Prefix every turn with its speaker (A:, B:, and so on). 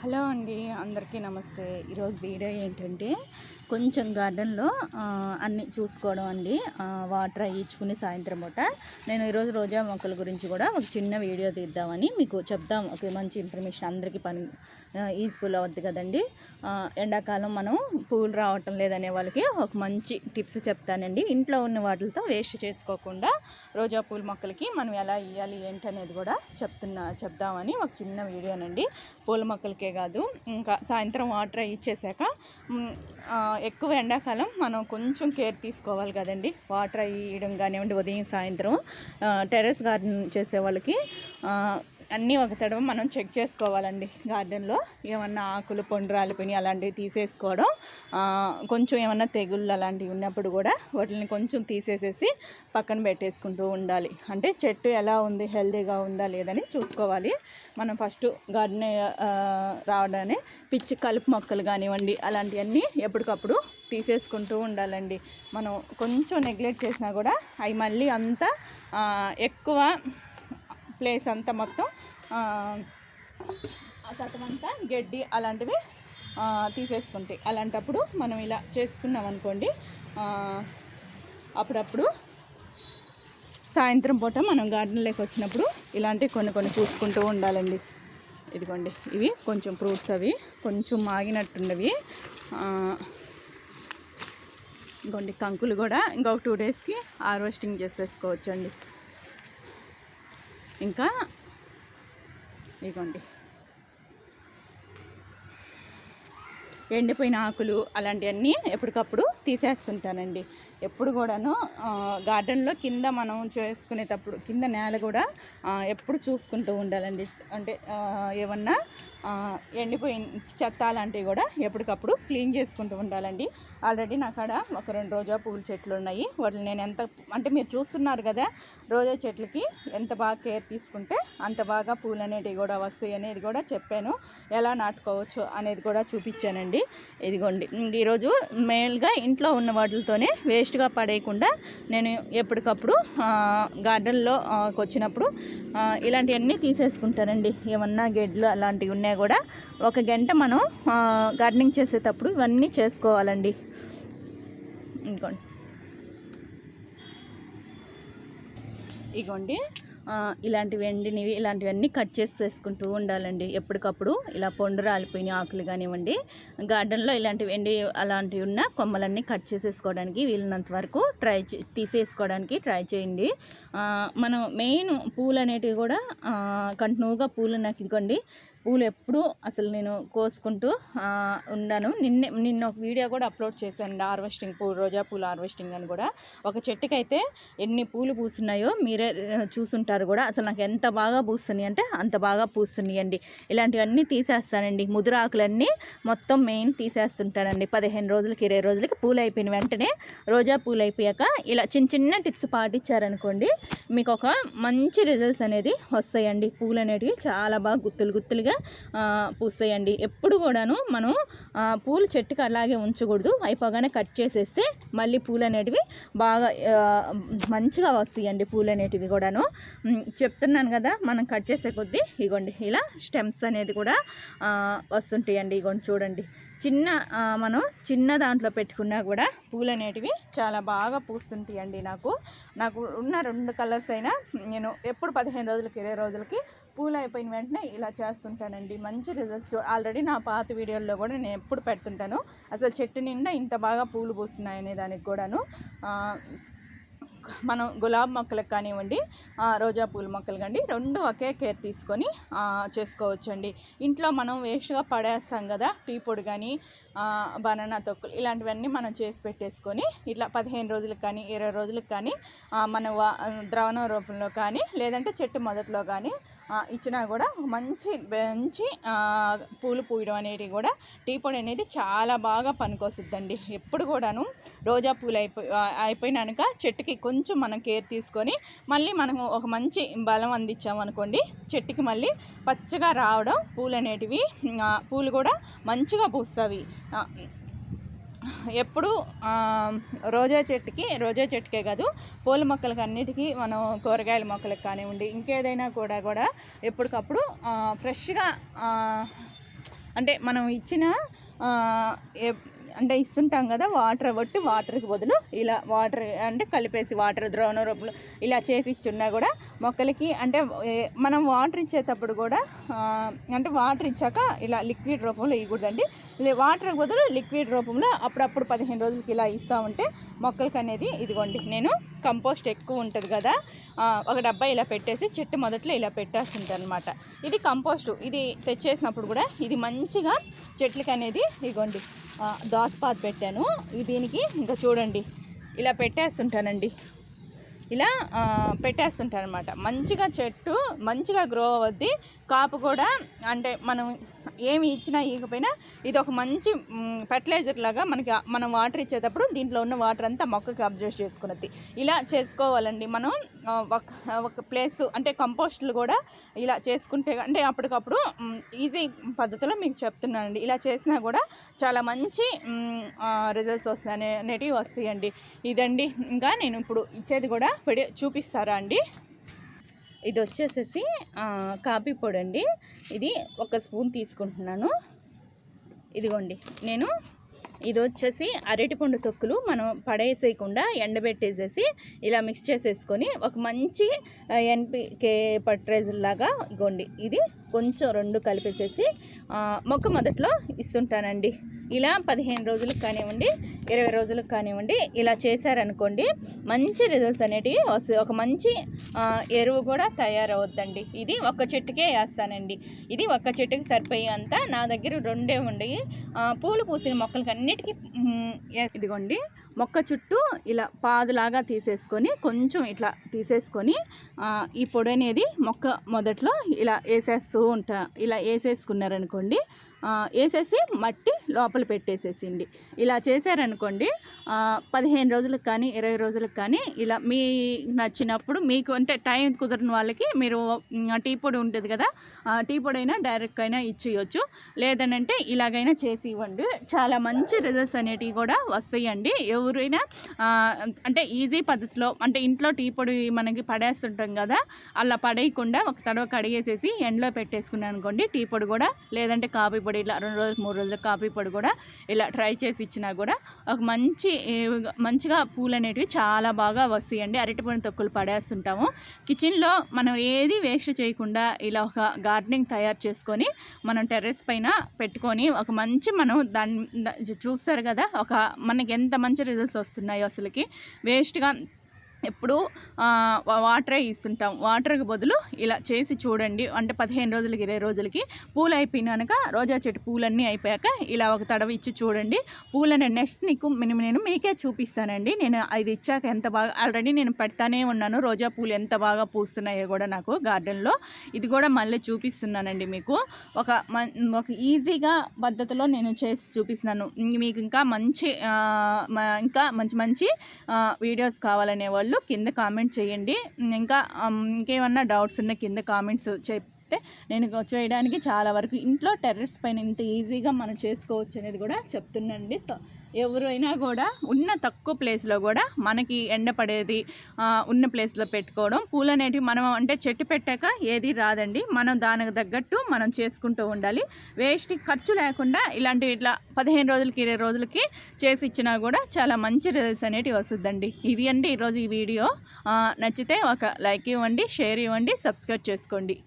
A: Hello అండి, అందరికీ నమస్తే. ఈరోజు వీడియో ఏంటంటే కొంచెం గార్డెన్లో అన్నీ చూసుకోవడం అండి. వాటర్ ఇచ్చుకుని సాయంత్రం పూట నేను ఈరోజు రోజా మొక్కల గురించి కూడా ఒక చిన్న వీడియో తీద్దామని మీకు చెప్దాం. ఒక మంచి ఇన్ఫర్మేషన్ అందరికీ యూజ్ఫుల్ అవుద్ది కదండి. ఎండాకాలం మనం పూలు రావటం లేదనే వాళ్ళకి ఒక మంచి టిప్స్ చెప్తానండి. ఇంట్లో ఉన్న వాటితో వేస్ట్ చేసుకోకుండా రోజా పూల మొక్కలకి మనం ఎలా ఇవ్వాలి ఏంటి అనేది కూడా చెప్దామని ఒక చిన్న వీడియోనండి. పూల మొక్కలకే కాదు, ఇంకా సాయంత్రం వాటర్ ఇచ్చేసాక ఎక్కువ ఎండాకాలం మనం కొంచెం కేర్ తీసుకోవాలి కదండి. వాటర్ ఇవ్వడం కానివ్వండి, ఉదయం సాయంత్రం టెర్రస్ గార్డెన్ చేసే వాళ్ళకి అన్నీ ఒక తడవ మనం చెక్ చేసుకోవాలండి. గార్డెన్లో ఏమన్నా ఆకులు పొండు రాలిపోయి అలాంటివి తీసేసుకోవడం, కొంచెం ఏమన్నా తెగుళ్ళు అలాంటివి ఉన్నప్పుడు కూడా వాటిని కొంచెం తీసేసేసి పక్కన పెట్టేసుకుంటూ ఉండాలి. అంటే చెట్టు ఎలా ఉంది, హెల్తీగా ఉందా లేదని చూసుకోవాలి. మనం ఫస్ట్ గార్డెన్ రావడానే పిచ్చి కలుపు మొక్కలు కానివ్వండి అలాంటివన్నీ ఎప్పటికప్పుడు తీసేసుకుంటూ ఉండాలండి. మనం కొంచెం నెగ్లెక్ట్ చేసినా కూడా అవి మళ్ళీ అంతా ఎక్కువ ప్లేస్ అంతా మొత్తం సతమంతా గడ్డి అలాంటివి తీసేసుకుంటాయి. అలాంటప్పుడు మనం ఇలా చేసుకున్నాం అనుకోండి, అప్పుడప్పుడు సాయంత్రం పూట మనం గార్డెన్లోకి వచ్చినప్పుడు ఇలాంటివి కొన్ని చూసుకుంటూ ఉండాలండి. ఇదిగోండి, ఇవి కొంచెం ఫ్రూట్స్, అవి కొంచెం మాగినట్టున్నవి. ఇంకోండి కంకులు కూడా ఇంకొక 2 డేస్కి హార్వెస్టింగ్ చేసేసుకోవచ్చండి. ఇంకా ఇదిగోండి ఎండిపోయిన ఆకులు అలాంటివన్నీ ఎప్పటికప్పుడు తీసేస్తుంటానండి. ఎప్పుడు కూడాను గార్డెన్లో కింద మనం చేసుకునేటప్పుడు కింద నేల కూడా ఎప్పుడు చూసుకుంటూ ఉండాలండి. అంటే ఏమన్నా ఎండిపోయిన చెత్త అలాంటివి కూడా ఎప్పటికప్పుడు క్లీన్ చేసుకుంటూ ఉండాలండి. ఆల్రెడీ నా కాడ ఒక 2 రోజా పూల చెట్లు ఉన్నాయి. వాటిని నేను అంటే మీరు చూస్తున్నారు కదా, రోజా చెట్లకి ఎంత బాగా కేర్ తీసుకుంటే అంత బాగా పూలు అనేటివి కూడా వస్తాయి అనేది కూడా చెప్పాను. ఎలా నాటుకోవచ్చు అనేది కూడా చూపించానండి. ఇదిగోండి, ఈరోజు మెయిన్గా ఇంట్లో ఉన్న వాటితోనే వేస్ట్గా పడేయకుండా నేను ఎప్పటికప్పుడు గార్డెన్లో వచ్చినప్పుడు ఇలాంటివన్నీ తీసేసుకుంటానండి. ఏమన్నా గెడ్లు అలాంటివి ఉన్నా కూడా 1 గంట మనం గార్డెనింగ్ చేసేటప్పుడు ఇవన్నీ చేసుకోవాలండి. ఇగోండి ఇలాంటివి ఎండినవి ఇలాంటివన్నీ కట్ చేసేసుకుంటూ ఉండాలండి. ఎప్పటికప్పుడు ఇలా పొండు రాలిపోయిన ఆకులు కానివ్వండి, గార్డెన్లో ఇలాంటివి ఎండి అలాంటివి ఉన్న కొమ్మలన్నీ కట్ చేసేసుకోవడానికి వీలున్నంత వరకు తీసేసుకోవడానికి ట్రై చేయండి. మనం మెయిన్ పూలు అనేటివి కూడా కంటిన్యూగా పూలు నాకు ఇదిగోండి పూలు ఎప్పుడు అసలు నేను కోసుకుంటూ ఉన్నాను. నిన్న ఒక వీడియో కూడా అప్లోడ్ చేశాను, హార్వెస్టింగ్ రోజా పూలు హార్వెస్టింగ్ అని కూడా. ఒక చెట్టుకైతే ఎన్ని పూలు పూస్తున్నాయో మీరే చూసుంటారు కూడా. అసలు నాకు ఎంత బాగా పూస్తున్నాయి అంటే అంత బాగా పూస్తున్నాయి అండి. ఇలాంటివన్నీ తీసేస్తానండి. ముదురు ఆకులన్నీ మొత్తం మెయిన్ తీసేస్తుంటానండి. 15 రోజులకి 20 రోజులకి పూలు అయిపోయిన వెంటనే రోజా పూలు అయిపోయాక ఇలా చిన్న టిప్స్ పాటించారనుకోండి, మీకు ఒక మంచి రిజల్ట్స్ అనేది వస్తాయండి. పూలు అనేటివి చాలా బాగా గుత్తులుగా పూస్తాయండి. ఎప్పుడు కూడాను మనం పూలు చెట్టుకి అలాగే ఉంచకూడదు. అయిపోగానే కట్ చేసేస్తే మళ్ళీ పూలు అనేటివి బాగా మంచిగా వస్తాయండి. పూలు అనేటివి కూడాను చెప్తున్నాను కదా, మనం కట్ చేసే కొద్దీ ఇగోండి ఇలా స్టెమ్స్ అనేది కూడా వస్తుంటాయండి. ఇగోండి చూడండి, మనం చిన్న దాంట్లో పెట్టుకున్నా కూడా పూలు అనేటివి చాలా బాగా పూస్తుంటాయండి. నాకు ఉన్న 2 కలర్స్ అయినా నేను ఎప్పుడు 15 రోజులకి 20 రోజులకి పూలు అయిపోయిన వెంటనే ఇలా చేస్తుంటానండి. మంచి రిజల్ట్స్ ఆల్రెడీ నా పాత వీడియోల్లో కూడా నేను ఎప్పుడు పెడుతుంటాను. అసలు చెట్టు నిండా ఇంత బాగా పూలు పూస్తున్నాయి అనే దానికి కూడాను. మనం గులాబీ మొక్కలకు కానివ్వండి, రోజా పూల మొక్కలు కానీ 2 ఒకే కేర్ తీసుకొని చేసుకోవచ్చండి. ఇంట్లో మనం వేస్ట్గా పడేస్తాం కదా, టీ పొడి కానీ బనానా తొక్కులు ఇలాంటివన్నీ మనం చేసి పెట్టేసుకొని ఇట్లా 15 రోజులకు కానీ 20 రోజులకు కానీ మన ద్రావణ రూపంలో కానీ లేదంటే చెట్టు మొదట్లో కానీ ఇచ్చినా కూడా మంచి పూలు పూయడం అనేది కూడా టీ పొడి అనేది చాలా బాగా పనికొస్తుందండి. ఎప్పుడు కూడాను రోజా పూలు అయిపోయినాక చెట్టుకి కొంచెం మనం కేర్ తీసుకొని మళ్ళీ మనము ఒక మంచి బలం అందించామనుకోండి, చెట్టుకి మళ్ళీ పచ్చగా రావడం పూలు కూడా మంచిగా పూస్తాయి. ఎప్పుడు రోజా చెట్టుకే కాదు, పూల మొక్కలకి అన్నిటికీ మనం కూరగాయల మొక్కలకు కానివ్వండి ఇంకేదైనా కూడా ఎప్పటికప్పుడు ఫ్రెష్గా అంటే మనం ఇచ్చిన అంటే ఇస్తుంటాం కదా వాటర్కి బదులు ఇలా వాటర్ అంటే కలిపేసి వాటర్ ద్రోణ రూపంలో ఇలా చేసి ఇస్తున్నా కూడా మొక్కలకి అంటే మనం వాటర్ ఇచ్చేటప్పుడు కూడా అంటే వాటర్ ఇచ్చాక ఇలా లిక్విడ్ రూపంలో ఇవ్వకూడదండి. వాటర్ బదులు లిక్విడ్ రూపంలో అప్పుడప్పుడు 15 రోజులకి ఇలా ఇస్తూ ఉంటే మొక్కలకి అనేది ఇదిగోండి నేను కంపోస్ట్ ఎక్కువ ఉంటుంది కదా ఒక డబ్బా ఇలా పెట్టేసి చెట్టు మొదట్లో ఇలా పెట్టేస్తుంటాను అనమాట. ఇది కంపోస్టు. ఇది తెచ్చేసినప్పుడు కూడా ఇది మంచిగా చెట్లకి అనేది ఇదిగోండి దోసపాత పెట్టాను. దీనికి ఇంకా చూడండి ఇలా పెట్టేస్తుంటానండి. ఇలా పెట్టేస్తుంటాను అనమాట. మంచిగా చెట్టు మంచిగా గ్రో అవుద్ది. కాపు కూడా అంటే మనం ఏమి ఇచ్చినా ఇవ్వకపోయినా ఇది ఒక మంచి ఫెర్టిలైజర్ లాగా మనం వాటర్ ఇచ్చేటప్పుడు దీంట్లో ఉన్న వాటర్ అంతా మొక్కకి అబ్జర్వ్ చేసుకున్నది. ఇలా చేసుకోవాలండి మనం. ఒక ప్లేస్ అంటే కంపోస్టులు కూడా ఇలా చేసుకుంటే అంటే అప్పటికప్పుడు ఈజీ పద్ధతిలో మీకు చెప్తున్నానండి. ఇలా చేసినా కూడా చాలా మంచి రిజల్ట్స్ వస్తాయి అనేటివి వస్తాయండి. ఇదండి. ఇంకా నేను ఇప్పుడు ఇచ్చేది కూడా చూపిస్తారా అండి. ఇది వచ్చేసేసి కాఫీ పొడి అండి. ఇది 1 స్పూన్ తీసుకుంటున్నాను. ఇదిగోండి నేను ఇది వచ్చేసి అరటిపండు తొక్కులు మనం పడేసేయకుండా ఎండబెట్టేసేసి ఇలా మిక్స్ చేసేసుకొని ఒక మంచి ఎన్పికే ఫర్టిలైజర్ లాగా ఇగోండి ఇది కొంచెం 2 కలిపేసేసి మొక్క మొదట్లో ఇస్తుంటానండి. ఇలా 15 రోజులకు కానివ్వండి 20 రోజులకు కానివ్వండి ఇలా చేశారనుకోండి మంచి రిజల్ట్స్ అనేటివి వస్తాయి. ఒక మంచి ఎరువు కూడా తయారవుద్దండి. ఇది ఒక చెట్టుకే వేస్తానండి. ఇది ఒక చెట్టుకి సరిపోయేంత నా దగ్గర 2 ఉండయి. పూలు పూసిన మొక్కలకి అన్నిటికీ ఇదిగోండి మొక్క చుట్టూ ఇలా పాదులాగా తీసేసుకొని కొంచెం ఇట్లా తీసేసుకొని ఈ పొడి అనేది మొక్క మొదట్లో ఇలా వేసేస్తూ ఇలా వేసేసుకున్నారనుకోండి. వేసేసి మట్టి లోపల పెట్టేసేసిండి. ఇలా చేశారనుకోండి 15 రోజులకు కానీ 20 రోజులకు కానీ ఇలా మీ నచ్చినప్పుడు మీకు అంటే టైం కుదరని వాళ్ళకి మీరు టీ పొడి ఉంటుంది కదా టీ పొడి అయినా డైరెక్ట్ అయినా ఇచ్చేయచ్చు. లేదనంటే ఇలాగైనా చేసి ఇవ్వండి. చాలా మంచి రిజల్ట్స్ అనేటివి కూడా వస్తాయండి. ఎవరైనా అంటే ఈజీ పద్ధతిలో అంటే ఇంట్లో టీ పొడి మనకి పడేస్తుంటాం కదా అలా పడేయకుండా ఒక తడవ కడిగేసేసి ఎండలో పెట్టేసుకున్నాను అనుకోండి టీ పొడి కూడా లేదంటే కాఫీ పొడి ఇలా 2 రోజులకు 3 రోజులకు కాఫీ పొడి కూడా ఇలా ట్రై చేసి ఇచ్చినా కూడా ఒక మంచిగా పూలు అనేటివి చాలా బాగా వస్తాయండి. అరటిపండు తొక్కులు పడేస్తుంటాము. కిచెన్లో మనం ఏది వేస్ట్ చేయకుండా ఇలా ఒక గార్డెనింగ్ తయారు చేసుకొని మనం టెర్రస్ పైన పెట్టుకొని ఒక మంచి మనం దాన్ని చూస్తారు కదా మనకి ఎంత మంచి రిజల్ట్స్ వస్తున్నాయో అసలుకి వేస్ట్గా ఎప్పుడు వాటరే ఇస్తుంటాం. వాటర్కి బదులు ఇలా చేసి చూడండి. అంటే 15 రోజులకి 20 రోజులకి పూలు అయిపోయినాక రోజా చెట్టు పూలన్నీ అయిపోయాక ఇలా ఒక తడవ ఇచ్చి చూడండి. పూలని నెక్స్ట్ నేను మీకే చూపిస్తానండి. నేను ఇది ఇచ్చాక ఎంత బాగా ఆల్రెడీ నేను పెడతానే ఉన్నాను. రోజా పూలు ఎంత బాగా పూస్తున్నాయో కూడా నాకు గార్డెన్లో ఇది కూడా మళ్ళీ చూపిస్తున్నానండి మీకు. ఒక ఈజీగా పద్ధతిలో నేను చేసి చూపిస్తున్నాను. మీకు ఇంకా మంచి వీడియోస్ కావాలనే వాళ్ళు కింద కామెంట్ చేయండి. ఇంకేమన్నా డౌట్స్ ఉన్న కింద కామెంట్స్ చెప్తే నేను చేయడానికి చాలా వరకు ఇంట్లో టెర్రస్ పైన ఇంత ఈజీగా మనం చేసుకోవచ్చు అనేది కూడా చెప్తున్నాండి. ఎవరైనా కూడా ఉన్న తక్కువ ప్లేస్లో కూడా మనకి ఎండపడేది ఉన్న ప్లేస్లో పెట్టుకోవడం. పూలు అనేటివి మనం అంటే చెట్టు పెట్టాక ఏది రాదండి. మనం దానికి తగ్గట్టు మనం చేసుకుంటూ ఉండాలి. వేస్ట్ ఖర్చు లేకుండా ఇట్లా 15 రోజులకి 20 రోజులకి చేసి ఇచ్చినా కూడా చాలా మంచి రిజల్ట్స్ అనేటివి వస్తుందండి. ఇది అండి ఈరోజు ఈ వీడియో. నచ్చితే ఒక లైక్ ఇవ్వండి, షేర్ ఇవ్వండి, సబ్స్క్రైబ్ చేసుకోండి.